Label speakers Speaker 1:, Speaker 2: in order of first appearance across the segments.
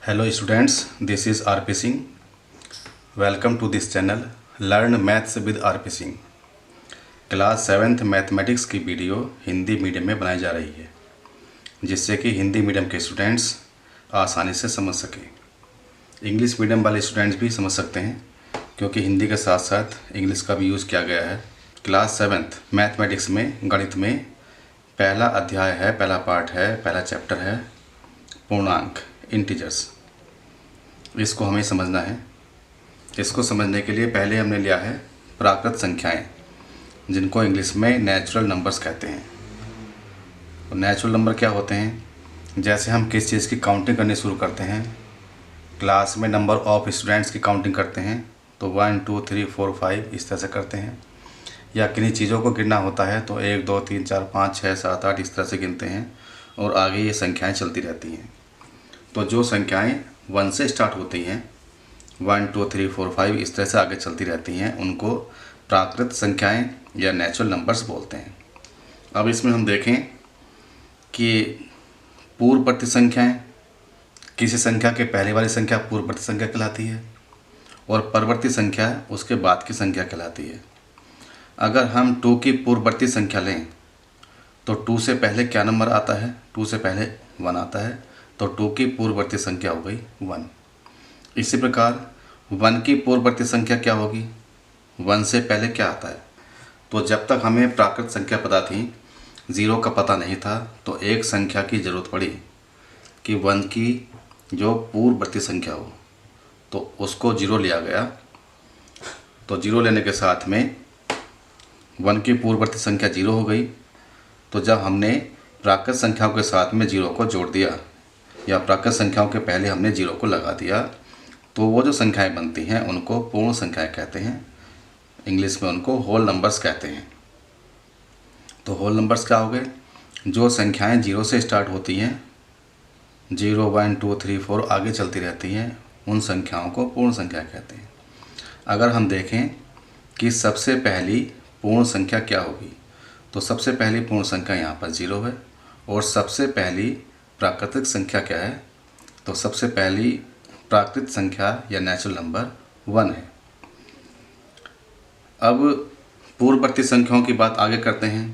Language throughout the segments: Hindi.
Speaker 1: Hello students, this is RP Singh. Welcome to this channel Learn Maths with RP Singh. Class 7th mathematics की वीडियो हिंदी मीडियम में बनाई जा रही है जिससे कि हिंदी मीडियम के स्टूडेंट्स आसानी से समझ सकें। इंग्लिश मीडियम वाले स्टूडेंट्स भी समझ सकते हैं क्योंकि हिंदी के साथ साथ इंग्लिश का भी यूज़ किया गया है। क्लास 7th मैथमेटिक्स में गणित में पहला अध्याय है, पहला पार्ट है, पहला चैप्टर है पूर्णांक इंटीजर्स। इसको हमें समझना है। इसको समझने के लिए पहले हमने लिया है प्राकृत संख्याएं, जिनको इंग्लिश में नेचुरल नंबर्स कहते हैं। और नेचुरल नंबर क्या होते हैं? जैसे हम किस चीज़ की काउंटिंग करनी शुरू करते हैं, क्लास में नंबर ऑफ स्टूडेंट्स की काउंटिंग करते हैं तो 1 2 3 4 5 इस तरह से करते हैं, या किन्हीं चीज़ों को गिनना होता है तो 1 2 3 4 5 6 7 8 इस तरह से गिनते हैं और आगे ये संख्याएं चलती रहती हैं। तो जो संख्याएं 1 से स्टार्ट होती हैं, 1 2 3 4 5 इस तरह से आगे चलती रहती हैं, उनको प्राकृत संख्याएं या नेचुरल नंबर्स बोलते हैं। अब इसमें हम देखें कि पूर्ववर्ती संख्याएं, किसी संख्या के पहले वाली संख्या पूर्ववर्ती संख्या कहलाती है और परवर्ती संख्या उसके बाद की संख्या कहलाती है। अगर हम 2 की पूर्ववर्ती संख्या लें तो 2 से पहले क्या नंबर आता है? 2 से पहले 1 आता है, तो 2 की पूर्ववर्ती संख्या हो गई 1। इसी प्रकार 1 की पूर्ववर्ती संख्या क्या होगी? 1 से पहले क्या आता है? तो जब तक हमें प्राकृत संख्या पता थी, 0 का पता नहीं था, तो एक संख्या की ज़रूरत पड़ी कि 1 की जो पूर्ववर्ती संख्या हो, तो उसको 0 लिया गया। तो 0 लेने के साथ में 1 की पूर्ववर्ती संख्या 0 हो गई। तो जब हमने प्राकृत संख्याओं के साथ में 0 को जोड़ दिया या प्राकृत संख्याओं के पहले हमने 0 को लगा दिया, तो वो जो संख्याएं बनती हैं उनको पूर्ण संख्याएं कहते हैं। इंग्लिश में उनको होल नंबर्स कहते हैं। तो होल नंबर्स क्या हो गए? जो संख्याएं 0 से स्टार्ट होती हैं, 0 1 2 3 4 आगे चलती रहती हैं, उन संख्याओं को पूर्ण संख्या कहते हैं। अगर हम देखें कि सबसे पहली पूर्ण संख्या क्या होगी, तो सबसे पहली पूर्ण संख्या यहाँ पर 0 है। और सबसे पहली प्राकृतिक संख्या क्या है? तो सबसे पहली प्राकृत संख्या या नेचुरल नंबर 1 है। अब पूर्ववर्ती संख्याओं की बात आगे करते हैं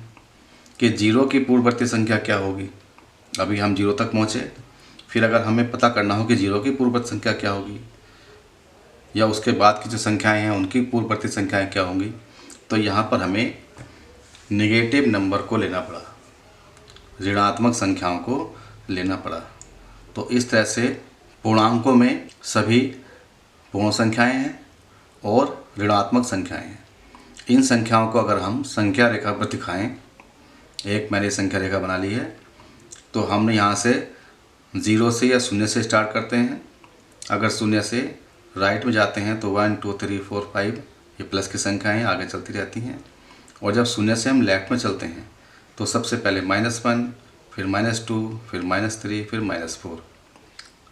Speaker 1: कि 0 की पूर्ववर्ती संख्या क्या होगी। अभी हम 0 तक पहुँचे, फिर अगर हमें पता करना हो कि 0 की पूर्ववर्ती संख्या क्या होगी या उसके बाद की जो संख्याएं हैं उनकी पूर्ववर्ती संख्याएं क्या होंगी, तो यहाँ पर हमें नेगेटिव नंबर को लेना पड़ा, ऋणात्मक संख्याओं को लेना पड़ा। तो इस तरह से पूर्णांकों में सभी पूर्ण संख्याएं हैं और ऋणात्मक संख्याएं हैं। इन संख्याओं को अगर हम संख्या रेखा पर दिखाएं, एक मैंने संख्या रेखा बना ली है, तो हम यहाँ से 0 से या 0 से स्टार्ट करते हैं। अगर 0 से राइट में जाते हैं तो 1 2 3 4 5 ये प्लस की संख्याएं आगे चलती रहती हैं। और जब 0 से हम लेफ्ट में चलते हैं तो सबसे पहले -1, फिर -2, फिर -3, फिर -4।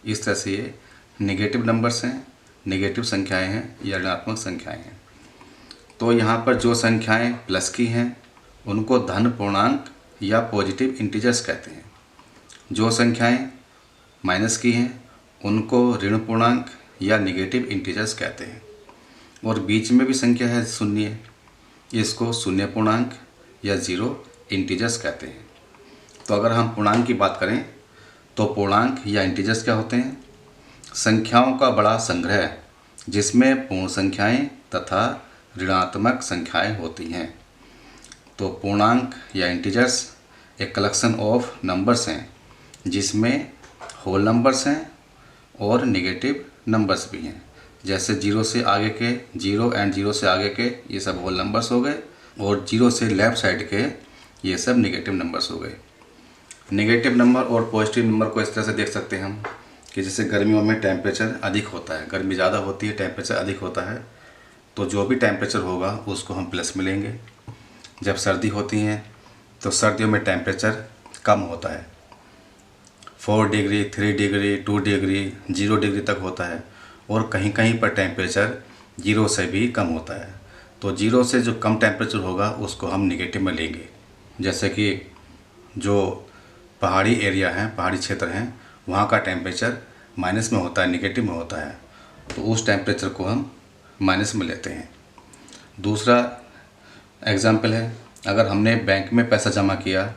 Speaker 1: इस तरह से ये नेगेटिव नंबर्स हैं, नेगेटिव संख्याएं हैं या ऋणात्मक संख्याएं हैं। तो यहाँ पर जो संख्याएं प्लस की हैं उनको धन पूर्णांक या पॉजिटिव इंटीजर्स कहते हैं। जो संख्याएं माइनस की हैं उनको ऋण पूर्णांक या नेगेटिव इंटीजर्स कहते हैं। और बीच में भी संख्या है शून्य, इसको शून्य पूर्णांक या 0 इंटीजर्स कहते हैं। तो अगर हम पूर्णांक की बात करें तो पूर्णांक या इंटीजर्स क्या होते हैं? संख्याओं का बड़ा संग्रह जिसमें पूर्ण संख्याएं तथा ऋणात्मक संख्याएं होती हैं। तो पूर्णांक या इंटीजर्स एक कलेक्शन ऑफ नंबर्स हैं जिसमें होल नंबर्स हैं और नेगेटिव नंबर्स भी हैं। जैसे 0 से आगे के 0 एंड 0 से आगे के ये सब होल नंबर्स हो गए और 0 से लेफ़्ट साइड के ये सब नेगेटिव नंबर्स हो गए। नेगेटिव नंबर और पॉजिटिव नंबर को इस तरह से देख सकते हैं हम कि जैसे गर्मियों में टेम्परेचर अधिक होता है, गर्मी ज़्यादा होती है, टेम्परेचर अधिक होता है, तो जो भी टेम्परेचर होगा उसको हम प्लस में लेंगे। जब सर्दी होती हैं तो सर्दियों में टेम्परेचर कम होता है, 4 डिग्री 3 डिग्री 2 डिग्री 0 डिग्री तक होता है, और कहीं कहीं पर टेम्परेचर 0 से भी कम होता है। तो 0 से जो कम टेम्परेचर होगा उसको हम नेगेटिव में लेंगे। जैसे कि जो पहाड़ी एरिया हैं, पहाड़ी क्षेत्र हैं, वहाँ का टेम्परेचर माइनस में होता है, नेगेटिव में होता है, तो उस टेम्परेचर को हम माइनस में लेते हैं। दूसरा एग्जाम्पल है, अगर हमने बैंक में पैसा जमा किया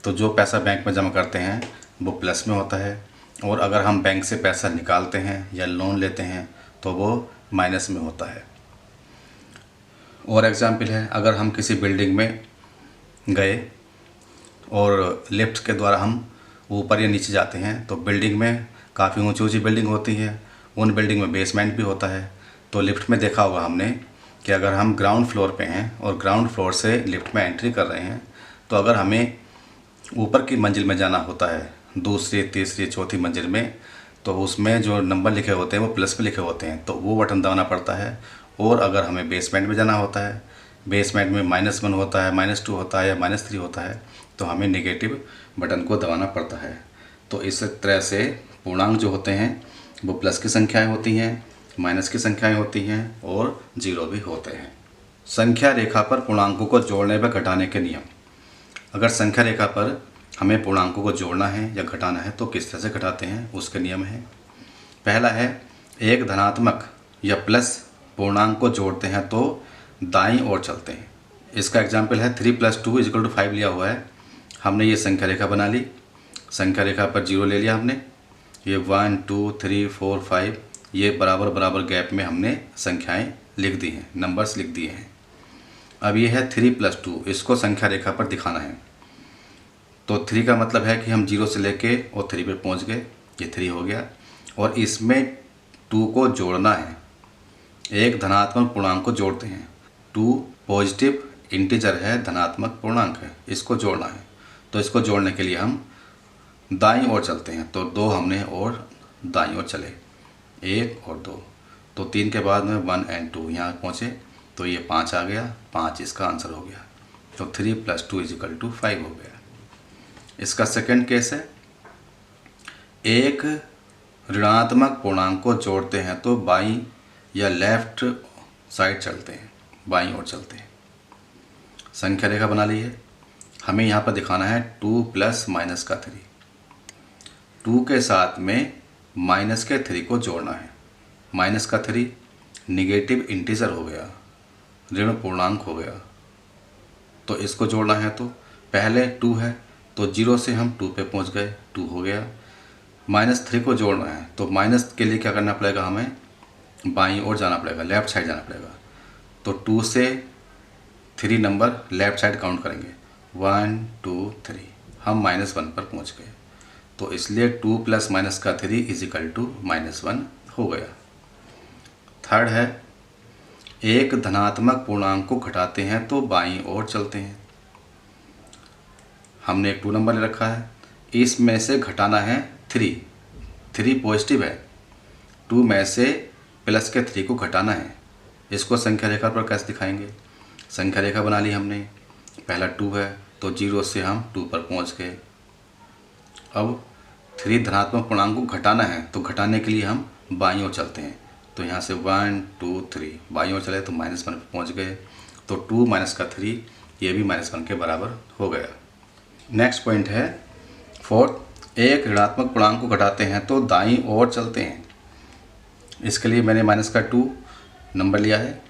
Speaker 1: तो जो पैसा बैंक में जमा करते हैं वो प्लस में होता है, और अगर हम बैंक से पैसा निकालते हैं या लोन लेते हैं तो वो माइनस में होता है। और एग्जाम्पल है, अगर हम किसी बिल्डिंग में गए और लिफ्ट के द्वारा हम ऊपर या नीचे जाते हैं तो बिल्डिंग में काफ़ी ऊंची ऊंची बिल्डिंग होती है, उन बिल्डिंग में बेसमेंट भी होता है। तो लिफ्ट में देखा होगा हमने कि अगर हम ग्राउंड फ्लोर पे हैं और ग्राउंड फ्लोर से लिफ्ट में एंट्री कर रहे हैं, तो अगर हमें ऊपर की मंजिल में जाना होता है, दूसरी तीसरी चौथी मंजिल में, तो उसमें जो नंबर लिखे होते हैं वो प्लस में लिखे होते हैं, तो वो बटन दबाना पड़ता है। और अगर हमें बेसमेंट में जाना होता है, बेसमेंट में -1 होता है, -2 होता है या -3 होता है, तो हमें नेगेटिव बटन को दबाना पड़ता है। तो इस तरह से पूर्णांक जो होते हैं वो प्लस की संख्याएं होती हैं, माइनस की संख्याएं होती हैं और जीरो भी होते हैं। संख्या रेखा पर पूर्णांकों को जोड़ने व घटाने के नियम। अगर संख्या रेखा पर हमें पूर्णांकों को जोड़ना है या घटाना है तो किस तरह से घटाते हैं, उसके नियम हैं। पहला है, एक धनात्मक या प्लस पूर्णांक को जोड़ते हैं तो दाईं ओर चलते हैं। इसका एग्जाम्पल है 3 + 2 = 5 लिया हुआ है। हमने ये संख्या रेखा बना ली, संख्या रेखा पर 0 ले लिया हमने, ये 1 2 3 4 5 ये बराबर बराबर गैप में हमने संख्याएं लिख दी हैं, नंबर्स लिख दिए हैं। अब ये है 3 + 2, इसको संख्या रेखा पर दिखाना है। तो 3 का मतलब है कि हम 0 से लेके और 3 पे पहुंच गए, ये 3 हो गया। और इसमें 2 को जोड़ना है, एक धनात्मक पूर्णांक को जोड़ते हैं। 2 पॉजिटिव इंटीजर है, धनात्मक पूर्णांक है, इसको जोड़ना है। तो इसको जोड़ने के लिए हम दाईं ओर चलते हैं, तो 2 हमने और दाईं ओर चले, 1 और 2, तो 3 के बाद में 1 और 2 यहाँ पहुँचे, तो ये 5 आ गया, 5 इसका आंसर हो गया। तो 3 + 2 = 5 हो गया। इसका सेकंड केस है, एक ऋणात्मक पूर्णांक को जोड़ते हैं तो बाईं या लेफ्ट साइड चलते हैं, बाईं ओर चलते हैं। संख्या रेखा बना ली है, हमें यहाँ पर दिखाना है 2 + -3। 2 के साथ में -3 को जोड़ना है। -3 निगेटिव इंटीजर हो गया, ऋण पूर्णांक हो गया, तो इसको जोड़ना है। तो पहले 2 है तो 0 से हम 2 पे पहुंच गए, 2 हो गया। -3 को जोड़ना है तो माइनस के लिए क्या करना पड़ेगा, हमें बाईं ओर जाना पड़ेगा, लेफ्ट साइड जाना पड़ेगा। तो 2 से 3 नंबर लेफ्ट साइड काउंट करेंगे, 1 2 3, हम -1 पर पहुंच गए। तो इसलिए 2 + -3 = -1 हो गया। थर्ड है, एक धनात्मक पूर्णांक को घटाते हैं तो बाईं ओर चलते हैं। हमने एक 2 नंबर ले रखा है, इसमें से घटाना है 3 पॉजिटिव है, 2 में से प्लस के 3 को घटाना है। इसको संख्या रेखा पर कैसे दिखाएंगे, संख्या रेखा बना ली हमने, पहला 2 है तो 0 से हम 2 पर पहुंच गए। अब 3 धनात्मक पूर्णांक को घटाना है, तो घटाने के लिए हम बाईं ओर चलते हैं। तो यहाँ से 1 2 3 बाईं ओर चले तो -1 पर पहुँच गए। तो 2 - 3 ये भी -1 के बराबर हो गया। नेक्स्ट पॉइंट है, फोर्थ, एक ऋणात्मक पूर्णांक को घटाते हैं तो दाईं ओर चलते हैं। इसके लिए मैंने -2 नंबर लिया है,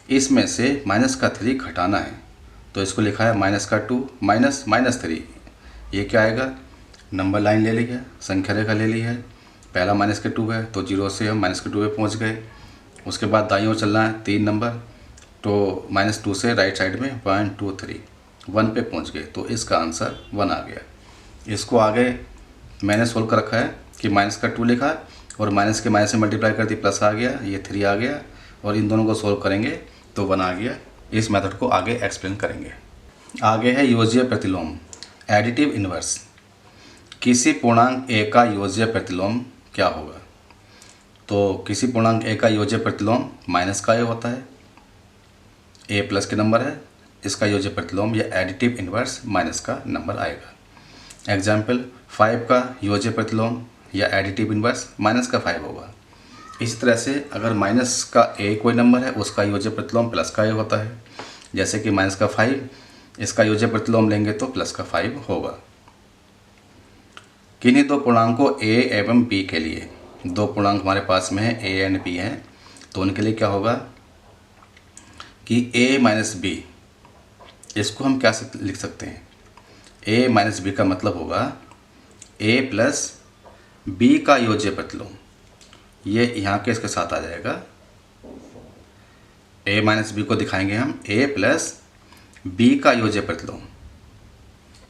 Speaker 1: इसमें से -3 घटाना है, तो इसको लिखा है -2 -3। ये क्या आएगा, नंबर लाइन ले ली है, संख्या रेखा ले ली है, पहला -2 है तो 0 से हम -2 पे पहुंच गए। उसके बाद दाईं ओर चलना है 3 नंबर, तो -2 से राइट साइड में 1 2 3 1 पे पहुंच गए, तो इसका आंसर 1 आ गया। इसको आगे मैंने सोल्व कर रखा है कि -2 लिखा और माइनस के माइनस से मल्टीप्लाई कर दी, प्लस आ गया, ये 3 आ गया, और इन दोनों को सोल्व करेंगे तो 1 आ गया। इस मेथड को आगे एक्सप्लेन करेंगे। आगे है योज्य प्रतिलोम, एडिटिव इन्वर्स। किसी पूर्णांक a का योज्य प्रतिलोम क्या होगा, तो किसी पूर्णांक a का योज्य प्रतिलोम माइनस का a होता है, a प्लस के नंबर है, इसका योज्य प्रतिलोम या एडिटिव इन्वर्स माइनस का नंबर आएगा। एग्जाम्पल, 5 का योज्य प्रतिलोम या एडिटिव इन्वर्स माइनस का 5 होगा। इसी तरह से अगर माइनस का a कोई नंबर है, उसका योज्य प्रतिलोम प्लस का a होता है। जैसे कि -5, इसका योज्य प्रतिलोम लेंगे तो प्लस का 5 होगा। किन्हीं दो पूर्णांकों a एवं b के लिए दो पूर्णांक हमारे पास में है a एंड b हैं, तो उनके लिए क्या होगा कि a माइनस बी, इसको हम क्या लिख सकते हैं, a माइनस बी का मतलब होगा a प्लस b का योज्य प्रतिलोम। ये यहाँ के इसके साथ आ जाएगा, a माइनस बी को दिखाएंगे हम a प्लस b का योज्य प्रतिलोम।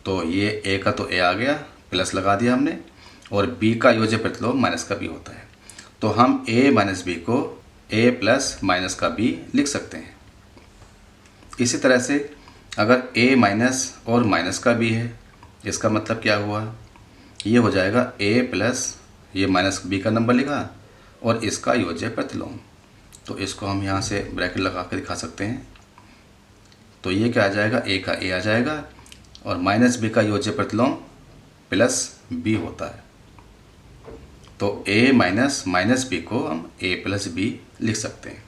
Speaker 1: तो ये a का तो a आ गया, प्लस लगा दिया हमने, और b का योज्य प्रतिलोम माइनस का b होता है। तो हम a माइनस बी को a प्लस माइनस का b लिख सकते हैं। इसी तरह से अगर a माइनस और माइनस का b है, इसका मतलब क्या हुआ, ये हो जाएगा a प्लस ये माइनस b का नंबर लिखा और इसका योज्य प्रतिलोम। तो इसको हम यहाँ से ब्रैकेट लगा कर दिखा सकते हैं। तो ये क्या आ जाएगा, a का a आ जाएगा और माइनस b का योज्य प्रतिलोम प्लस b होता है। तो a माइनस माइनस b को हम a प्लस b लिख सकते हैं।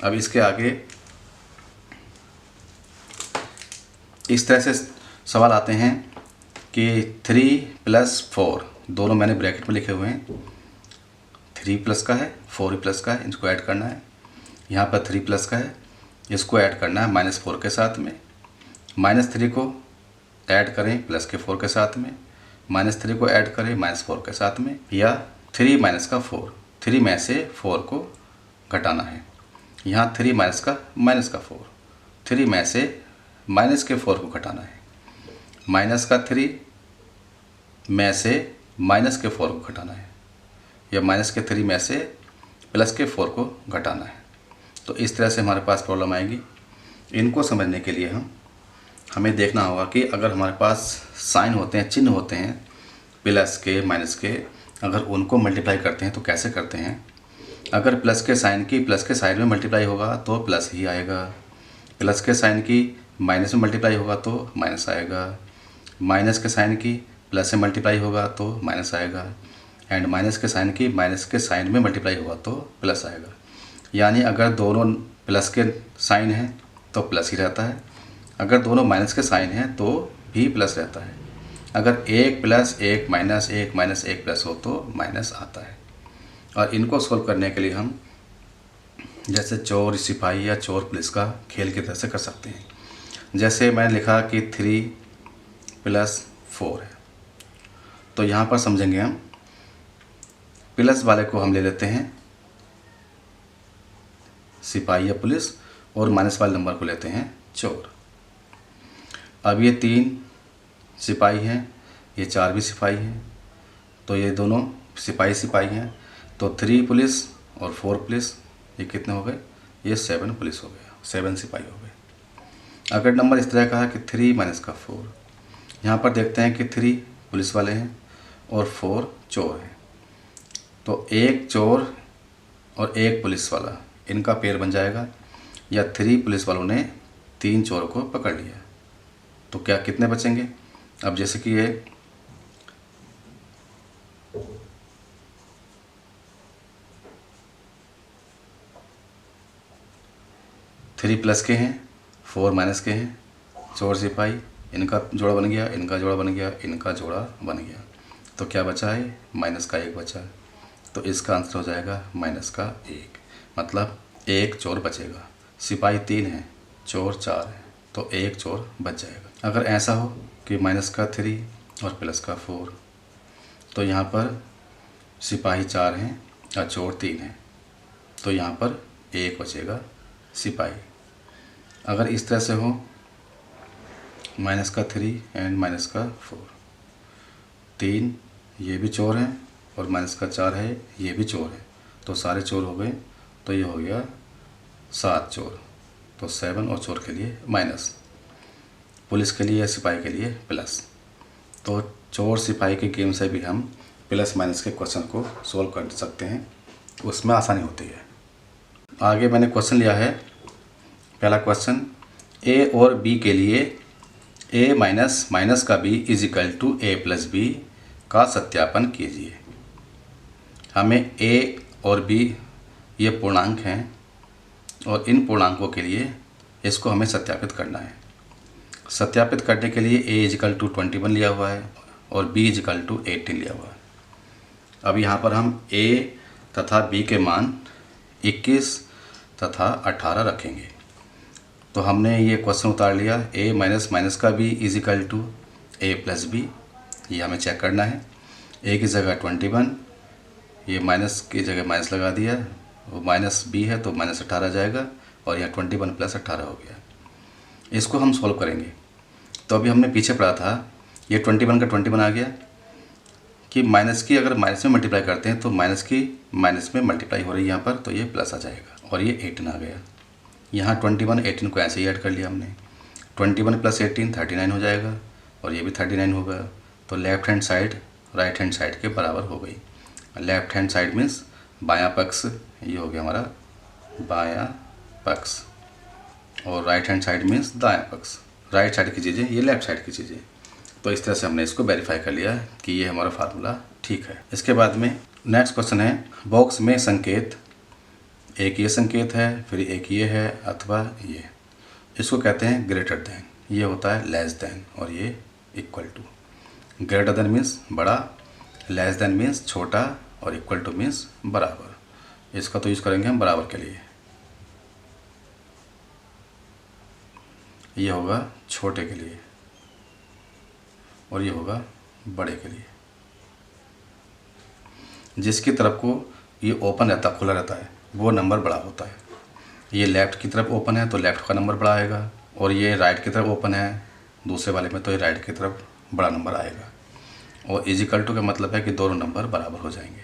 Speaker 1: अब इसके आगे इस तरह से सवाल आते हैं कि 3 प्लस 4, दोनों मैंने ब्रैकेट में लिखे हुए हैं, 3 प्लस का है 4 प्लस का है, इसको ऐड करना है। यहाँ पर 3 प्लस का है, इसको ऐड करना है -4 के साथ में। -3 को ऐड करें प्लस के 4 के साथ में, -3 को ऐड करें -4 के साथ में, या 3 माइनस का 4, 3 में से 4 को घटाना है। यहाँ 3 माइनस का -4, 3 में से माइनस के 4 को घटाना है। माइनस का 3 में से माइनस के 4 को घटाना है, या माइनस के 3 में से प्लस के 4 को घटाना है। तो इस तरह से हमारे पास प्रॉब्लम आएगी। इनको समझने के लिए हमें देखना होगा कि अगर हमारे पास साइन होते हैं, चिन्ह होते हैं प्लस के माइनस के, अगर उनको मल्टीप्लाई करते हैं तो कैसे करते हैं। अगर प्लस के साइन की प्लस के साइन में मल्टीप्लाई होगा तो प्लस ही आएगा, प्लस के साइन की माइनस में मल्टीप्लाई होगा तो माइनस आएगा, माइनस के साइन की प्लस से मल्टीप्लाई होगा तो माइनस आएगा, एंड माइनस के साइन की माइनस के साइन में मल्टीप्लाई होगा तो प्लस आएगा। यानी अगर दोनों प्लस के साइन हैं तो प्लस ही रहता है, अगर दोनों माइनस के साइन हैं तो भी प्लस रहता है। अगर 1 प्लस 1 माइनस 1 माइनस 1 प्लस हो तो माइनस आता है। और इनको सोल्व करने के लिए हम जैसे चोर सिपाही या चोर पुलिस का खेल की तरह से कर सकते हैं। जैसे मैंने लिखा कि 3 प्लस 4 है, तो यहाँ पर समझेंगे हम, प्लस वाले को हम ले लेते हैं सिपाही या पुलिस, और माइनस वाले नंबर को लेते हैं चोर। अब ये 3 सिपाही हैं, ये 4 भी सिपाही हैं, तो ये दोनों सिपाही सिपाही हैं। तो 3 पुलिस और 4 पुलिस, ये कितने हो गए, ये 7 पुलिस हो गया, 7 सिपाही हो गए। अगर नंबर इस तरह का है कि 3 माइनस का 4, यहाँ पर देखते हैं कि 3 पुलिस वाले हैं और 4 चोर हैं, तो 1 चोर और 1 पुलिस वाला, इनका पेयर बन जाएगा। या 3 पुलिस वालों ने 3 चोर को पकड़ लिया, तो क्या कितने बचेंगे। अब जैसे कि ये 3 प्लस के हैं, 4 माइनस के हैं, चोर सिपाही, इनका जोड़ा बन गया, इनका जोड़ा बन गया, इनका जोड़ा बन गया, तो क्या बचा है, माइनस का 1 बचा। तो इसका आंसर हो जाएगा माइनस का 1, मतलब 1 चोर बचेगा। सिपाही 3 हैं, चोर 4 हैं, तो 1 चोर बच जाएगा। अगर ऐसा हो कि माइनस का 3 और प्लस का 4, तो यहाँ पर सिपाही 4 हैं और चोर 3 हैं, तो यहाँ पर 1 बचेगा सिपाही। अगर इस तरह से हो, माइनस का 3 एंड माइनस का 4, 3 ये भी चोर हैं और माइनस का 4 है, ये भी चोर है, तो सारे चोर हो गए, तो ये हो गया 7 चोर। तो 7 और चोर के लिए माइनस, पुलिस के लिए या सिपाही के लिए प्लस। तो चोर सिपाही के गेम से भी हम प्लस माइनस के क्वेश्चन को सोल्व कर सकते हैं, उसमें आसानी होती है। आगे मैंने क्वेश्चन लिया है, पहला क्वेश्चन, ए और बी के लिए a माइनस माइनस का b is equal to a plus b का सत्यापन कीजिए। हमें a और b ये पूर्णांक हैं और इन पूर्णांकों के लिए इसको हमें सत्यापित करना है। सत्यापित करने के लिए a इज इक्वल टू 21 लिया हुआ है और b इज इक्वल टू 18 लिया हुआ है। अब यहाँ पर हम a तथा b के मान 21 तथा 18 रखेंगे। तो हमने ये क्वेश्चन उतार लिया, a माइनस माइनस का b is equal to a plus b। ये हमें चेक करना है। a की जगह 21, ये माइनस की जगह माइनस लगा दिया, वो माइनस b है तो माइनस 18 जाएगा और यहाँ 21 प्लस 18 हो गया। इसको हम सॉल्व करेंगे। तो अभी हमने पीछे पढ़ा था, ये 21 का 21 आ गया कि माइनस की अगर माइनस में मल्टीप्लाई करते हैं तो माइनस की माइनस में मल्टीप्लाई हो रही है यहाँ पर, तो ये प्लस आ जाएगा और ये 18 आ गया। यहाँ 21 18 को ऐसे ही ऐड कर लिया हमने। 21 प्लस 18 39 हो जाएगा और ये भी 39 होगा। तो left hand side right hand side के बराबर हो गई। लेफ्ट हैंड साइड मीन्स बायां पक्ष, ये हो गया हमारा बायां पक्ष, और राइट हैंड साइड मीन्स दायां पक्ष। राइट साइड की चीज़ें ये लेफ्ट साइड की चीज़ें। तो इस तरह से हमने इसको वेरीफाई कर लिया कि ये हमारा फार्मूला ठीक है। इसके बाद में नेक्स्ट क्वेश्चन है, बॉक्स में संकेत, एक ये संकेत है, फिर एक ये है अथवा ये, इसको कहते हैं ग्रेटर देन। ये होता है लेस देन और ये equal to. Greater than means बड़ा, लेस देन मीन्स छोटा और इक्वल टू मीन्स बराबर। इसका तो यूज़ करेंगे हम बराबर के लिए। ये होगा छोटे के लिए और ये होगा बड़े के लिए। जिसकी तरफ को ये ओपन रहता, खुला रहता है, वो नंबर बड़ा होता है। ये लेफ़्ट की तरफ ओपन है तो लेफ़्ट का नंबर बड़ा आएगा, और ये राइट की तरफ ओपन है दूसरे वाले में तो ये राइट की तरफ बड़ा नंबर आएगा। और इज इक्वल टू का मतलब है कि दोनों नंबर बराबर हो जाएंगे।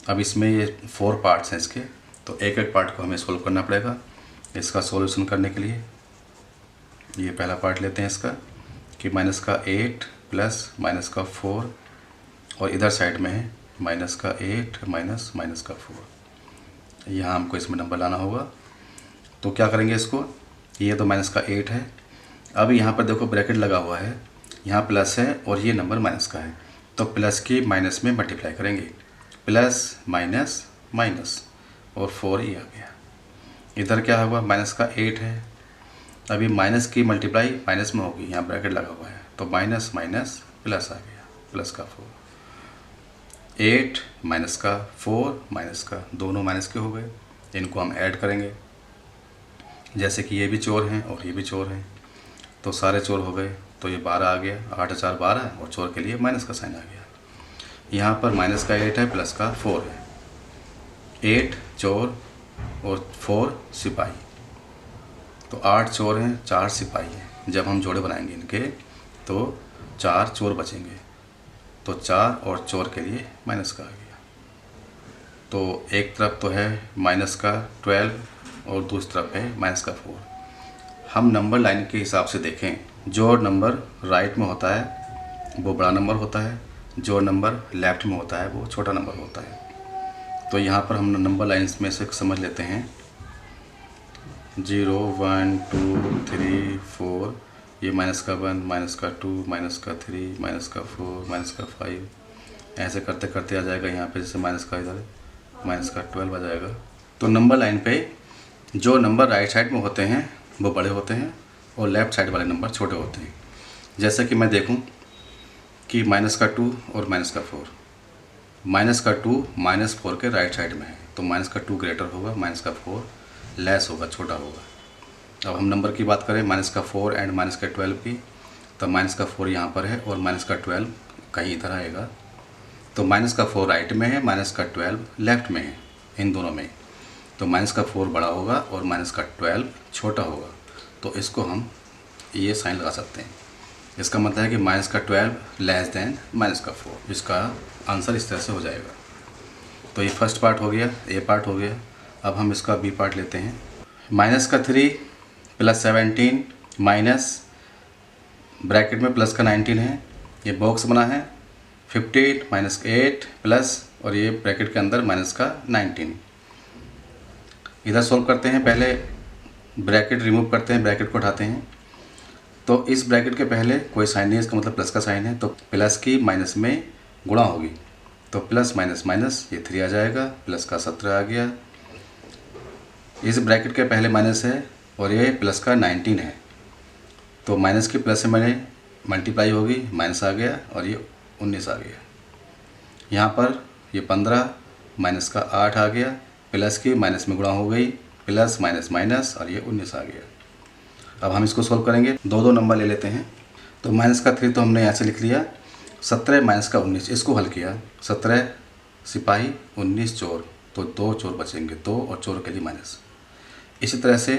Speaker 1: अब इसमें ये 4 पार्ट्स हैं इसके, तो एक एक पार्ट को हमें सोल्व करना पड़ेगा। इसका सॉल्यूशन करने के लिए ये पहला पार्ट लेते हैं इसका कि माइनस का 8 प्लस माइनस का 4, और इधर साइड में है माइनस का 8 माइनस माइनस का 4। यहाँ हमको इसमें नंबर लाना होगा। तो क्या करेंगे इसको, ये तो माइनस का 8 है। अब यहाँ पर देखो ब्रैकेट लगा हुआ है, यहाँ प्लस है और ये नंबर माइनस का है, तो प्लस की माइनस में मल्टीप्लाई करेंगे। प्लस माइनस माइनस और 4 ही आ गया। इधर क्या होगा, माइनस का 8 है, अभी माइनस की मल्टीप्लाई माइनस में होगी, यहाँ ब्रैकेट लगा हुआ है, तो माइनस माइनस प्लस आ गया, प्लस का 4। 8 माइनस का 4 माइनस का, दोनों माइनस के हो गए। इनको हम ऐड करेंगे, जैसे कि ये भी चोर हैं और ये भी चोर हैं, तो सारे चोर हो गए, तो ये 12 आ गया। 8 4 12 और चोर के लिए माइनस का साइन आ गया। यहाँ पर माइनस का 8 है, प्लस का 4 है। 8 चोर और 4 सिपाही, तो 8 चोर हैं 4 सिपाही हैं। जब हम जोड़े बनाएंगे इनके तो 4 चोर बचेंगे, तो 4 और चोर के लिए माइनस का आ गया। तो एक तरफ तो है माइनस का 12 और दूसरी तरफ है माइनस का 4। हम नंबर लाइन के हिसाब से देखें, जो नंबर राइट में होता है वो बड़ा नंबर होता है, जो नंबर लेफ़्ट में होता है वो छोटा नंबर होता है। तो यहाँ पर हम नंबर लाइन्स में से समझ लेते हैं 0 1 2 3 4, ये माइनस का 1 माइनस का 2 माइनस का 3 माइनस का 4 माइनस का 5, ऐसे करते करते आ जाएगा यहाँ पे, जैसे माइनस का इधर माइनस का 12 आ जाएगा। तो नंबर लाइन पे जो नंबर राइट साइड में होते हैं वो बड़े होते हैं और लेफ़्ट साइड वाले नंबर छोटे होते हैं। जैसे कि मैं देखूं कि माइनस का 2 और माइनस का 4, माइनस का 2 माइनस 4 के राइट साइड में है, तो माइनस का 2 ग्रेटर होगा, माइनस का 4 लेस होगा, छोटा होगा। अब हम नंबर की बात करें माइनस का 4 एंड माइनस का 12 की, तो माइनस का 4 यहाँ पर है और माइनस का 12 कहीं इधर आएगा। तो माइनस का 4 राइट में है, माइनस का 12 लेफ़्ट में है, इन दोनों में। तो माइनस का 4 बड़ा होगा और माइनस का 12 छोटा होगा। तो इसको हम ये साइन लगा सकते हैं। इसका मतलब है कि माइनस का 12 लेस देन माइनस का 4। इसका आंसर इस तरह से हो जाएगा। तो ये फर्स्ट पार्ट हो गया, ए पार्ट हो गया। अब हम इसका बी पार्ट लेते हैं। माइनस का 3 प्लस 17 माइनस ब्रैकेट में प्लस का 19 है, ये बॉक्स बना है। 15 माइनस 8 प्लस और ये ब्रैकेट के अंदर माइनस का 19। इधर सॉल्व करते हैं, पहले ब्रैकेट रिमूव करते हैं, ब्रैकेट को उठाते हैं। तो इस ब्रैकेट के पहले कोई साइन नहीं है, इसका मतलब प्लस का साइन है, तो प्लस की माइनस में गुणा होगी, तो प्लस माइनस माइनस ये 3 आ जाएगा, प्लस का 17 आ गया। इस ब्रैकेट के पहले माइनस है और ये प्लस का 19 है, तो माइनस की प्लस से मैंने मल्टीप्लाई होगी, माइनस आ गया और ये 19 आ गया। यहाँ पर ये 15 माइनस का 8 आ गया, प्लस की माइनस में गुणा हो गई, प्लस माइनस माइनस, और ये 19 आ गया। अब हम इसको सोल्व करेंगे, दो दो नंबर ले लेते हैं। तो माइनस का 3 तो हमने यहाँ से लिख लिया, 17 माइनस का 19 इसको हल किया, 17 सिपाही 19 चोर, तो 2 चोर बचेंगे, 2 और चोर के लिए माइनस। इसी तरह से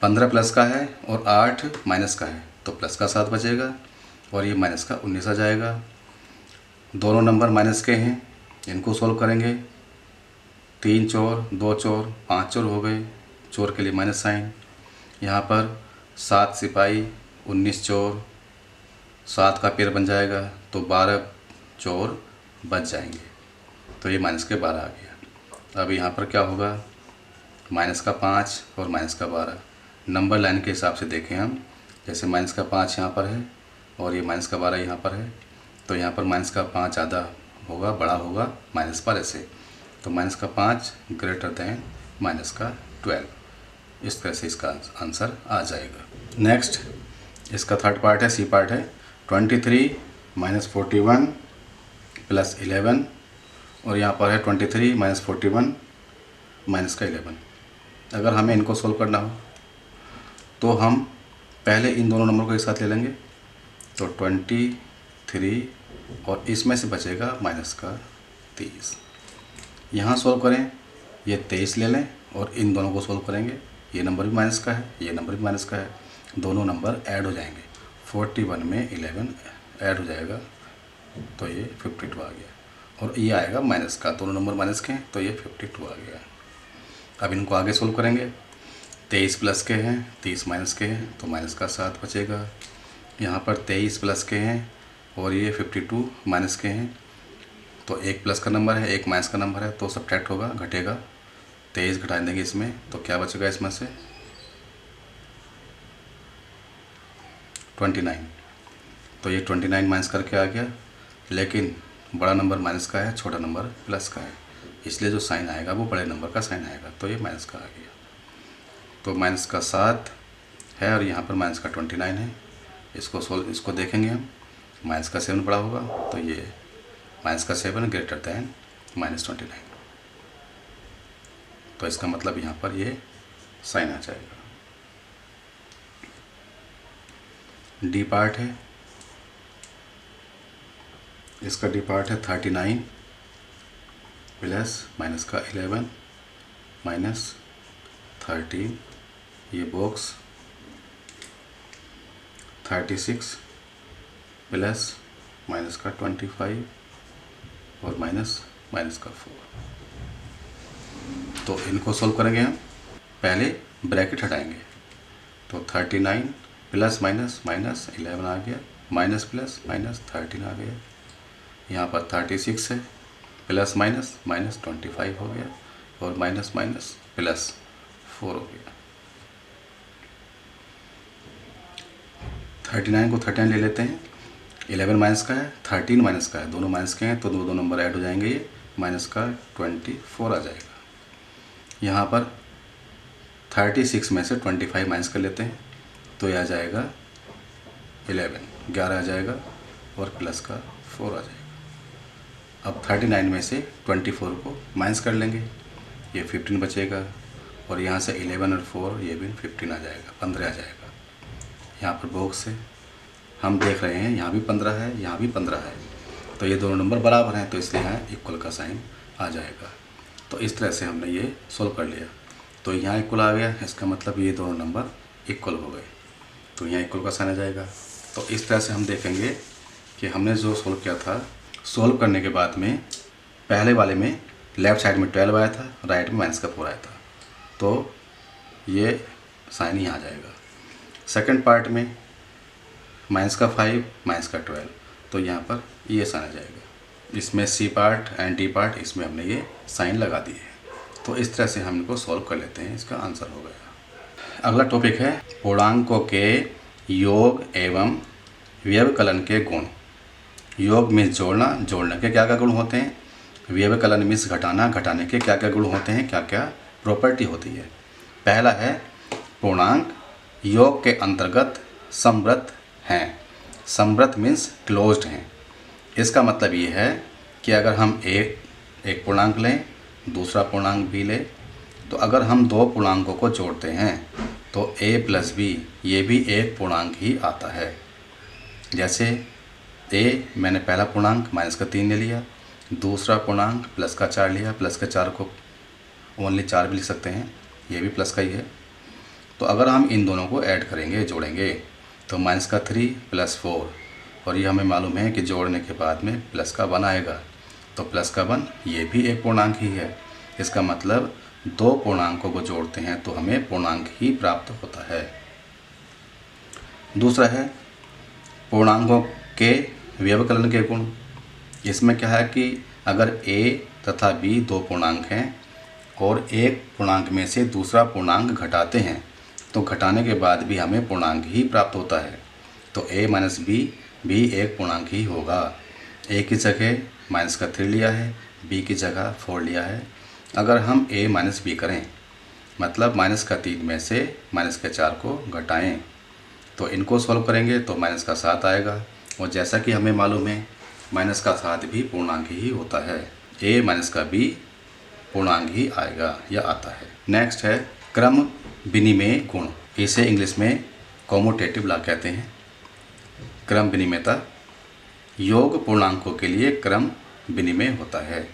Speaker 1: 15 प्लस का है और 8 माइनस का है, तो प्लस का 7 बचेगा और ये माइनस का 19 आ जाएगा। दोनों नंबर माइनस के हैं, इनको सोल्व करेंगे। 3 चोर 2 चोर 5 चोर हो गए, चोर के लिए माइनस साइन। यहाँ पर 7 सिपाही 19 चोर, 7 का पेड़ बन जाएगा, तो 12 चोर बच जाएंगे, तो ये माइनस के 12 आ गया। अब यहाँ पर क्या होगा, माइनस का 5 और माइनस का 12 नंबर लाइन के हिसाब से देखें हम, जैसे माइनस का 5 यहाँ पर है और ये माइनस का 12 यहाँ पर है, तो यहाँ पर माइनस का 5 ज़्यादा होगा, बड़ा होगा माइनस पर ऐसे, तो माइनस का 5 ग्रेटर दैन माइनस का 12। इस तरह से इसका आंसर आ जाएगा। नेक्स्ट इसका थर्ड पार्ट है, सी पार्ट है। 23 माइनस 41 प्लस 11, और यहाँ पर है 23 माइनस 41 माइनस का 11। अगर हमें इनको सोल्व करना हो तो हम पहले इन दोनों नंबर को एक साथ ले लेंगे, तो 23 और इसमें से बचेगा माइनस का 23। यहाँ सोल्व करें, ये 23 ले लें और इन दोनों को सोल्व करेंगे, ये नंबर भी माइनस का है, ये नंबर भी माइनस का है, दोनों नंबर ऐड हो जाएंगे। 41 में 11 ऐड हो जाएगा, तो ये 52 आ गया, और ये आएगा माइनस का, दोनों नंबर माइनस के हैं, तो ये 52 आ गया। अब इनको आगे सोल्व करेंगे। 23 प्लस के हैं, 30 माइनस के हैं, तो माइनस का 7 बचेगा। यहाँ पर 23 प्लस के हैं और ये 52 माइनस के हैं, तो एक प्लस का नंबर है, एक माइनस का नंबर है, तो सब्ट्रैक्ट होगा, घटेगा। 23 घटा देंगे इसमें, तो क्या बचेगा इसमें से 29, तो ये 29 माइनस करके आ गया, लेकिन बड़ा नंबर माइनस का है, छोटा नंबर प्लस का है, इसलिए जो साइन आएगा वो बड़े नंबर का साइन आएगा, तो ये माइनस का आ गया। तो माइनस का 7 है और यहाँ पर माइनस का 29 है। इसको देखेंगे हम, माइनस का 7 बड़ा होगा, तो ये माइनस का 7 ग्रेटर दैन माइनस 29, तो इसका मतलब यहाँ पर ये साइन आ जाएगा। डी पार्ट है, इसका डी पार्ट है 39 प्लस माइनस का 11 माइनस 13, ये बॉक्स 36 प्लस माइनस का 25 और माइनस का 4। तो इनको सोल्व करेंगे हम, पहले ब्रैकेट हटाएंगे, तो 39 प्लस माइनस माइनस 11 आ गया, माइनस प्लस माइनस 13 आ गया, यहाँ पर 36 है, प्लस माइनस माइनस 25 हो गया, और माइनस माइनस प्लस 4 हो गया। 39 को 39 ले लेते हैं, 11 माइनस का है, 13 माइनस का है, दोनों माइनस के हैं, तो दो नंबर ऐड हो जाएंगे, ये माइनस का 24 आ जाएगा। यहाँ पर 36 में से 25 माइनस कर लेते हैं, तो ये आ जाएगा 11 आ जाएगा, और प्लस का 4 आ जाएगा। अब 39 में से 24 को माइनस कर लेंगे, ये 15 बचेगा, और यहाँ से 11 और 4 ये भी 15 आ जाएगा, 15 आ जाएगा। यहाँ पर बॉक्स है, हम देख रहे हैं यहाँ भी 15 है, यहाँ भी 15 है, तो ये दोनों नंबर बराबर हैं, तो इसलिए यहाँ इक्वल का साइन आ जाएगा। तो इस तरह से हमने ये सोल्व कर लिया, तो यहाँ इक्वल आ गया, इसका मतलब ये दोनों नंबर इक्वल हो गए, तो यहाँ इक्वल का साइन आ जाएगा। तो इस तरह से हम देखेंगे कि हमने जो सोल्व किया था, सोल्व करने के बाद में पहले वाले में लेफ़्ट साइड में 12 आया था, राइट में माइनस का 4 आया था, तो ये साइन ही आ जाएगा। सेकंड पार्ट में माइनस का 5 माइनस का 12, तो यहाँ पर ये साइन आ जाएगा। इसमें c part and d part, इसमें हमने ये साइन लगा दिए हैं। तो इस तरह से हम इनको सॉल्व कर लेते हैं, इसका आंसर हो गया। अगला टॉपिक है पूर्णांकों के योग एवं व्यवकलन के गुण। योग मीन्स जोड़ना, जोड़ने के क्या क्या गुण होते हैं, व्यवकलन मीन्स घटाना, घटाने के क्या क्या गुण होते हैं, क्या क्या प्रॉपर्टी होती है। पहला है पूर्णांक योग के अंतर्गत समृद्ध हैं। समृद्ध मीन्स क्लोज्ड हैं। इसका मतलब ये है कि अगर हम एक पूर्णांक लें, दूसरा पूर्णांक b लें, तो अगर हम दो पूर्णांकों को जोड़ते हैं तो a प्लस b ये भी एक पूर्णांक ही आता है। जैसे a मैंने पहला पूर्णांक -3 ले लिया, दूसरा पूर्णांक +4 लिया, +4 को ओनली 4 भी लिख सकते हैं, ये भी प्लस का ही है। तो अगर हम इन दोनों को ऐड करेंगे, जोड़ेंगे, तो -3 + 4, और ये हमें मालूम है कि जोड़ने के बाद में +1 आएगा, तो +1 ये भी एक पूर्णांक ही है। इसका मतलब दो पूर्णांकों को जोड़ते हैं तो हमें पूर्णांक ही प्राप्त होता है। दूसरा है पूर्णांकों के व्यवकलन के गुण। इसमें क्या है कि अगर a तथा b दो पूर्णांक हैं और एक पूर्णांक में से दूसरा पूर्णांक घटाते हैं तो घटाने के बाद भी हमें पूर्णांक ही प्राप्त होता है। तो a माइनस b भी एक पूर्णांक ही होगा। a की जगह -3 लिया है, b की जगह 4 लिया है। अगर हम a माइनस b करें, मतलब -3 में से -4 को घटाएं, तो इनको सॉल्व करेंगे तो -7 आएगा। और जैसा कि हमें मालूम है -7 भी पूर्णांक ही होता है, a माइनस का b पूर्णांक ही आएगा या आता है। नेक्स्ट है क्रम विनिमेय गुण। इसे इंग्लिश में कॉम्यूटेटिव लॉ कहते हैं। क्रम विनिमेयता, योग पूर्णांकों के लिए क्रम विनिमेय होता है।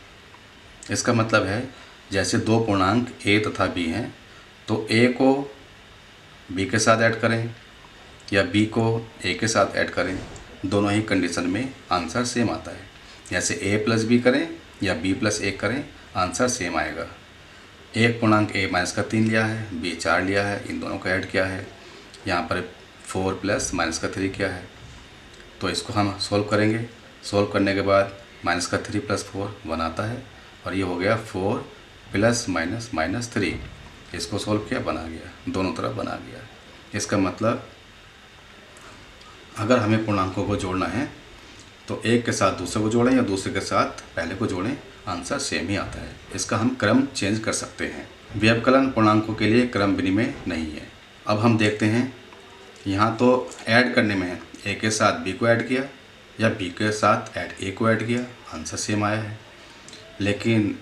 Speaker 1: इसका मतलब है जैसे दो पूर्णांक a तथा b हैं तो a को b के साथ ऐड करें या b को a के साथ ऐड करें, दोनों ही कंडीशन में आंसर सेम आता है। जैसे a प्लस b करें या b प्लस a करें, आंसर सेम आएगा। एक पूर्णांक a -3 लिया है, b 4 लिया है, इन दोनों को ऐड किया है, यहाँ पर 4 प्लस -3 किया है, तो इसको हम सोल्व करेंगे। सोल्व करने के बाद -3 + 4 1 आता है, और ये हो गया 4 प्लस -3। इसको सोल्व किया, बना गया, दोनों तरफ बना गया। इसका मतलब अगर हमें पूर्णांकों को जोड़ना है तो एक के साथ दूसरे को जोड़ें या दूसरे के साथ पहले को जोड़ें, आंसर सेम ही आता है। इसका हम क्रम चेंज कर सकते हैं। व्यवकलन पूर्णांकों के लिए क्रम विनिमय नहीं है। अब हम देखते हैं, यहाँ तो ऐड करने में है, a के साथ b को ऐड किया या b के साथ a को ऐड किया, आंसर सेम आया है। लेकिन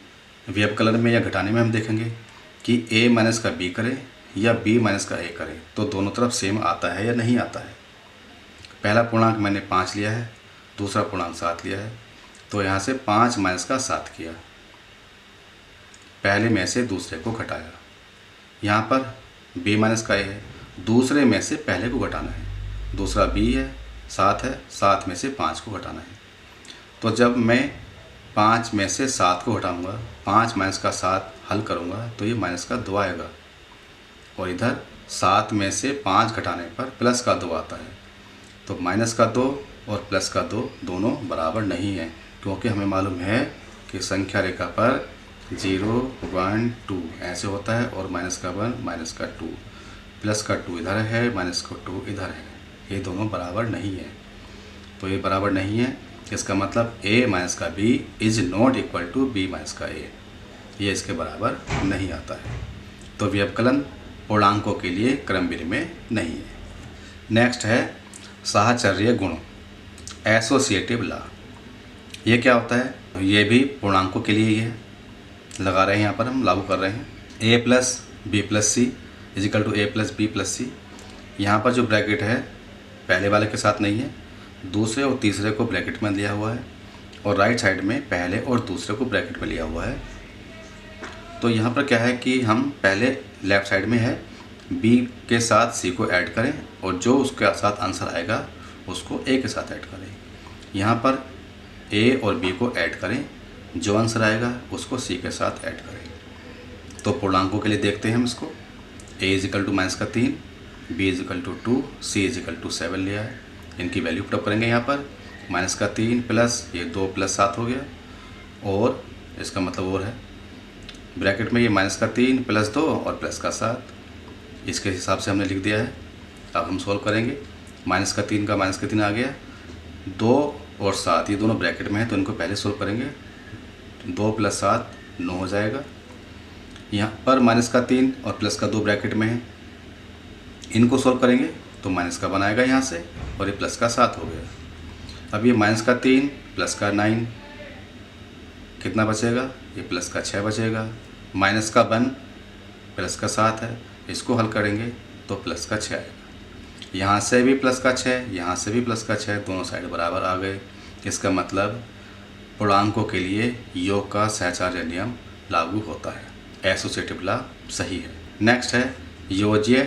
Speaker 1: व्यवकलन में या घटाने में हम देखेंगे कि a माइनस का b करें या b माइनस का a करें तो दोनों तरफ सेम आता है या नहीं आता है। पहला पूर्णांक मैंने 5 लिया है, दूसरा पूर्णांक 7 लिया है, तो यहाँ से 5 माइनस का 7 किया, पहले में से दूसरे को घटाया। यहाँ पर b माइनस का a है, दूसरे में से पहले को घटाना है, दूसरा b है, 7 है, 7 में से 5 को घटाना है। तो जब मैं 5 में से 7 को घटाऊंगा, 5 माइनस का 7 हल करूंगा तो ये -2 आएगा, और इधर 7 में से 5 घटाने पर +2 आता है। तो -2 और +2 दोनों बराबर नहीं है, क्योंकि हमें मालूम है कि संख्या रेखा पर 0 1 2 ऐसे होता है, और -1 -2 +2 इधर है, -2 इधर है, ये दोनों बराबर नहीं है। तो ये बराबर नहीं है, इसका मतलब a माइनस का b is not equal to b minus का a, ये इसके बराबर नहीं आता है। तो व्यवकलन पूर्णांकों के लिए क्रम विनिमय नहीं है। नेक्स्ट है साहचर्य गुण, एसोसिएटिव लॉ। ये क्या होता है? ये भी पूर्णांकों के लिए ही है, लगा रहे हैं, यहाँ पर हम लागू कर रहे हैं। a plus b plus c equal to a plus b plus c. यहाँ पर जो ब्रैकेट है पहले वाले के साथ नहीं है, दूसरे और तीसरे को ब्रैकेट में लिया हुआ है, और राइट साइड में पहले और दूसरे को ब्रैकेट में लिया हुआ है। तो यहाँ पर क्या है कि हम पहले लेफ़्ट साइड में है b के साथ c को ऐड करें, और जो उसके साथ आंसर आएगा उसको a के साथ ऐड करें। यहाँ पर a और b को ऐड करें, जो आंसर आएगा उसको c के साथ ऐड करें। तो पूर्णांकों के लिए देखते हैं हम इसको। a is equal to -3, b is equal to 2, c is equal to 7 लिया है। इनकी वैल्यू पुट अप करेंगे। यहाँ पर -3 प्लस ये 2 + 7 हो गया, और इसका मतलब और है ब्रैकेट में ये -3 + 2 और +7, इसके हिसाब से हमने लिख दिया है। अब हम सोल्व करेंगे। -3 का -3 आ गया, 2 और 7 ये दोनों ब्रैकेट में है, तो इनको पहले सोल्व करेंगे। 2 + 7 9 हो जाएगा। यहाँ पर -3 और +2 ब्रैकेट में है, इनको सोल्व करेंगे तो -1 आएगा यहाँ से, और ये +7 हो गया। अब ये -3 + 9 कितना बचेगा, ये प्लस का 6 बचेगा, माइनस का 1 प्लस का 7 है, इसको हल करेंगे तो प्लस का 6 आएगा। यहाँ से भी प्लस का 6, यहाँ से भी प्लस का 6, दोनों साइड बराबर आ गए। इसका मतलब पूर्णांकों के लिए योग का सहचार्य नियम लागू होता है, एसोसिएटिव लॉ सही है। नेक्स्ट है योज्य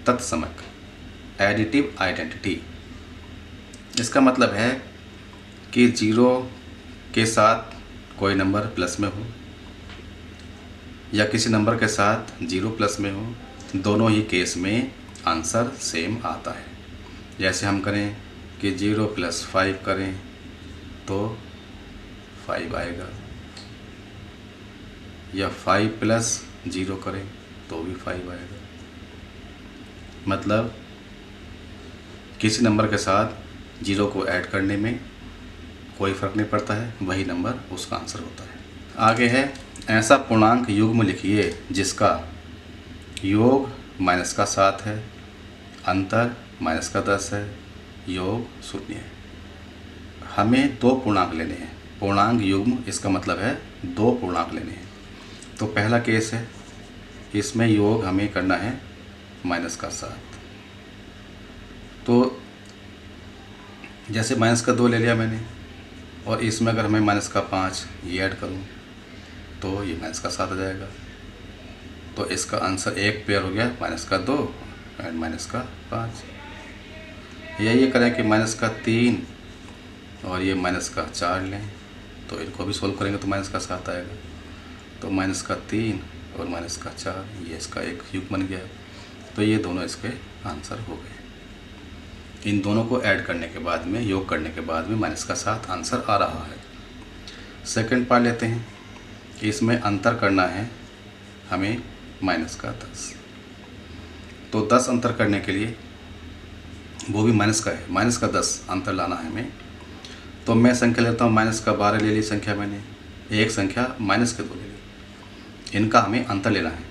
Speaker 1: तत्समक, एडिटिव आइडेंटिटी। इसका मतलब है कि 0 के साथ कोई नंबर प्लस में हो या किसी नंबर के साथ 0 प्लस में हो, दोनों ही केस में आंसर सेम आता है। जैसे हम करें कि 0 + 5 करें तो 5 आएगा, या 5 + 0 करें तो भी 5 आएगा। मतलब किसी नंबर के साथ 0 को ऐड करने में कोई फ़र्क नहीं पड़ता है, वही नंबर उसका आंसर होता है। आगे है ऐसा पूर्णांक युग्म लिखिए जिसका योग -7 है, अंतर -10 है, योग 0 है। हमें 2 पूर्णांक लेने हैं। पूर्णांक युग्म इसका मतलब है 2 पूर्णांक लेने हैं। तो पहला केस है, इसमें योग हमें करना है -7। तो जैसे -2 ले लिया मैंने, और इसमें अगर मैं -5 ये ऐड करूँ तो ये -7 आ जाएगा। तो इसका आंसर एक पेयर हो गया -2 एंड -5। या ये करें कि -3 और ये -4 लें, तो इनको भी सोल्व करेंगे तो -7 आएगा। तो -3 और -4 ये इसका एक युग बन गया। तो ये दोनों इसके आंसर हो गए। इन दोनों को ऐड करने के बाद में, योग करने के बाद में -7 आंसर आ रहा है। सेकंड पार्ट लेते हैं कि इसमें अंतर करना है हमें -10। तो 10 अंतर करने के लिए, वो भी माइनस का है, -10 अंतर लाना है हमें। तो मैं संख्या लेता हूँ, -12 ले ली संख्या मैंने, एक संख्या -2 ले ली। इनका हमें अंतर लेना है।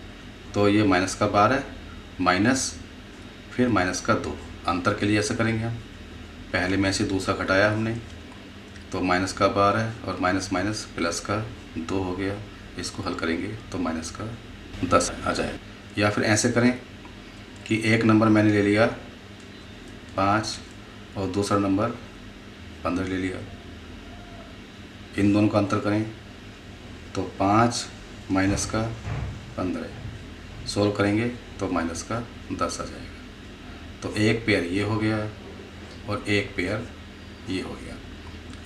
Speaker 1: तो ये -12 माइनस फिर -2 अंतर के लिए ऐसे करेंगे हम। पहले में से दूसरा घटाया हमने, तो -12 और माइनस +2 हो गया। इसको हल करेंगे तो -10 आ जाए। या फिर ऐसे करें कि एक नंबर मैंने ले लिया 5 और दूसरा नंबर 15 ले लिया। इन दोनों का अंतर करें तो 5 - 15 सोल्व करेंगे तो -10 आ जाएगा। तो एक पेयर ये हो गया और एक पेयर ये हो गया।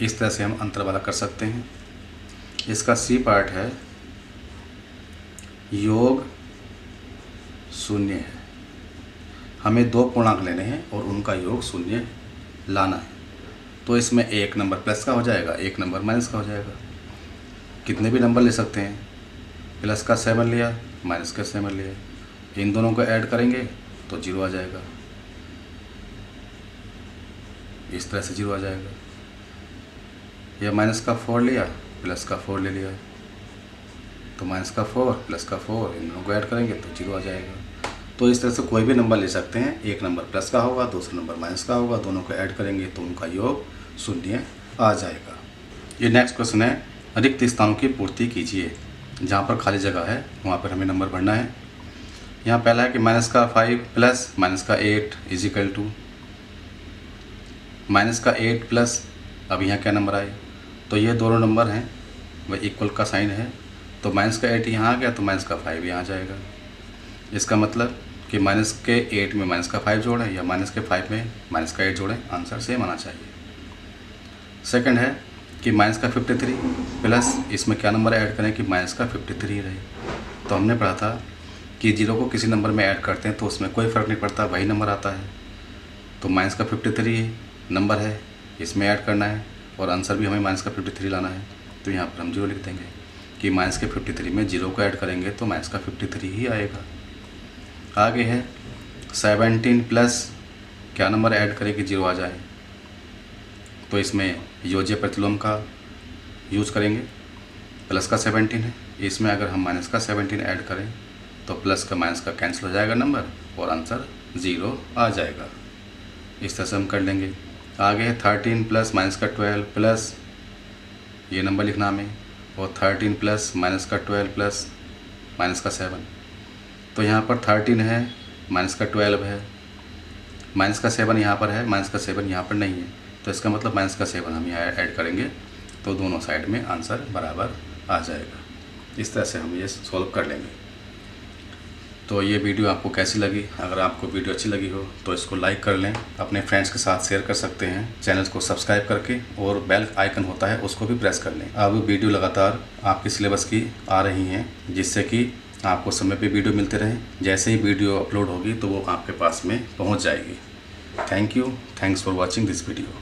Speaker 1: इस तरह से हम अंतर वाला कर सकते हैं। इसका सी पार्ट है योग 0 है। हमें 2 पूर्णांक लेने हैं और उनका योग 0 लाना है। तो इसमें एक नंबर प्लस का हो जाएगा, एक नंबर माइनस का हो जाएगा। कितने भी नंबर ले सकते हैं, प्लस का 7 लिया, माइनस का 7 लिया। इन दोनों को ऐड करेंगे तो 0 आ जाएगा। इस तरह से 0 आ जाएगा। या -4 लिया, प्लस का 4 ले लिया, तो -4 प्लस का 4 इन दोनों को ऐड करेंगे तो 0 आ जाएगा। तो इस तरह से कोई भी नंबर ले सकते हैं। एक नंबर प्लस का होगा, दूसरा नंबर माइनस का होगा, दोनों को ऐड करेंगे तो उनका योग 0 आ जाएगा। ये नेक्स्ट क्वेश्चन है, रिक्त स्थानों की पूर्ति कीजिए। जहाँ पर खाली जगह है वहाँ पर हमें नंबर भरना है। यहाँ पहला है कि -5 प्लस -8 इजिकल टू -8 प्लस, अब यहाँ क्या नंबर आए, तो ये दोनों नंबर हैं वह इक्वल का साइन है। तो -8 यहाँ आ गया तो -5 यहाँ आ जाएगा। इसका मतलब कि -8 में -5 जोड़ें या -5 में -8 जोड़ें, आंसर सेम आना चाहिए। सेकंड है कि -53 प्लस, इसमें क्या नंबर ऐड करें कि -53 रहे। तो हमने पढ़ा था कि 0 को किसी नंबर में ऐड करते हैं तो उसमें कोई फ़र्क नहीं पड़ता, वही नंबर आता है। तो -53 नंबर है, इसमें ऐड करना है और आंसर भी हमें -53 लाना है। तो यहाँ पर हम 0 लिख देंगे कि -53 में 0 को ऐड करेंगे तो -53 ही आएगा। आगे है 17 प्लस, क्या नंबर ऐड करें कि 0 आ जाए। तो इसमें योज्य प्रतिलोम का यूज़ करेंगे। प्लस का 17 है, इसमें अगर हम माइनस का 17 ऐड करें तो प्लस का माइनस का कैंसिल हो जाएगा नंबर और आंसर 0 आ जाएगा। इस तरह से हम कर लेंगे। आगे है 13 प्लस -12 प्लस, ये नंबर लिखना हमें और 13 प्लस माइनस का 12 प्लस माइनस का 7। तो यहाँ पर 13 है, माइनस का 12 है, माइनस का 7 यहाँ पर है, माइनस का 7 यहाँ पर नहीं है। तो इसका मतलब माइनस का 7 हम यहाँ ऐड करेंगे तो दोनों साइड में आंसर बराबर आ जाएगा। इस तरह से हम ये सॉल्व कर लेंगे। तो ये वीडियो आपको कैसी लगी? अगर आपको वीडियो अच्छी लगी हो तो इसको लाइक कर लें, अपने फ्रेंड्स के साथ शेयर कर सकते हैं चैनल को सब्सक्राइब करके, और बेल आइकन होता है उसको भी प्रेस कर लें। अब वीडियो लगातार आपके सिलेबस की आ रही हैं, जिससे कि आपको समय पे वीडियो मिलते रहें। जैसे ही वीडियो अपलोड होगी तो वो आपके पास में पहुँच जाएगी। Thank you, thanks for watching this video.